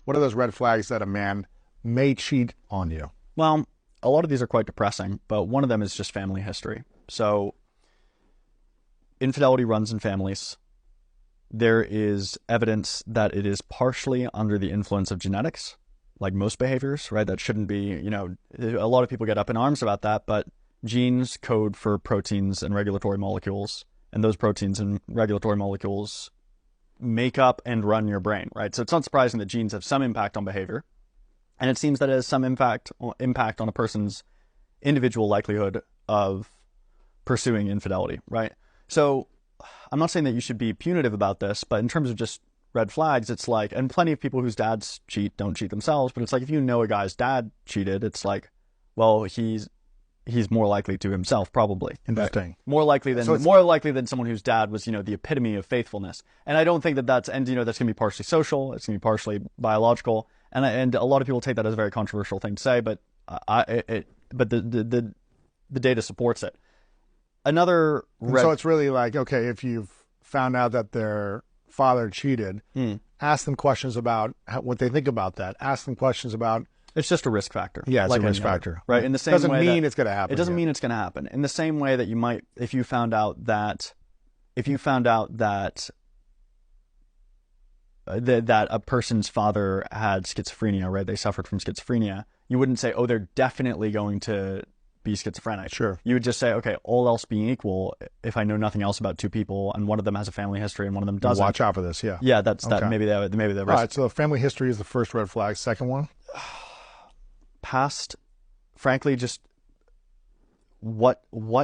What are those red flags that a man may cheat on you? Well, a lot of these are quite depressing, but one of them is just family history. So infidelity runs in families. There is evidence that it is partially under the influence of genetics, like most behaviors, right? That shouldn't be, a lot of people get up in arms about that, but genes code for proteins and regulatory molecules, and those proteins and regulatory molecules make up and run your brain, right? So it's not surprising that genes have some impact on behavior, and it seems that it has some impact on a person's individual likelihood of pursuing infidelity, right? So I'm not saying that you should be punitive about this, but in terms of just red flags, it's like, and plenty of people whose dads cheat don't cheat themselves, but it's like, if you know a guy's dad cheated, it's like, well, he's more likely to himself, probably. Interesting. Right? More likely than someone whose dad was, the epitome of faithfulness. And I don't think that's going to be partially social. It's going to be partially biological. And a lot of people take that as a very controversial thing to say, but the data supports it. So it's really like, okay, if you've found out that their father cheated, ask them questions about what they think about that. Ask them questions about. It's just a risk factor. Yeah, it's like a risk factor, right? In the same doesn't way mean it's going to happen. It doesn't mean it's going to happen. In the same way that you might, if you found out that that a person's father had schizophrenia, right? They suffered from schizophrenia. You wouldn't say, oh, they're definitely going to be schizophrenic. Sure. You would just say, okay, all else being equal, if I know nothing else about two people and one of them has a family history and one of them doesn't. Watch out for this, yeah. Yeah, that's okay. That. Maybe they're risk. All right, so family history is the first red flag. Second one? Past, frankly, just what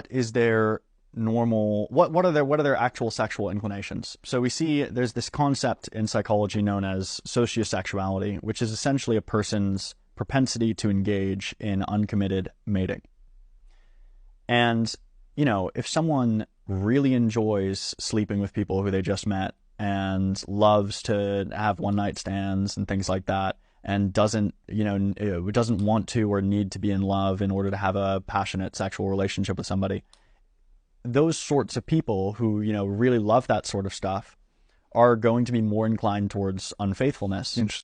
is their normal, what are their actual sexual inclinations? So we see there's this concept in psychology known as sociosexuality, which is essentially a person's propensity to engage in uncommitted mating. And, if someone really enjoys sleeping with people who they just met and loves to have one-night stands and things like that, and doesn't want to or need to be in love in order to have a passionate sexual relationship with somebody, those sorts of people who, really love that sort of stuff are going to be more inclined towards unfaithfulness.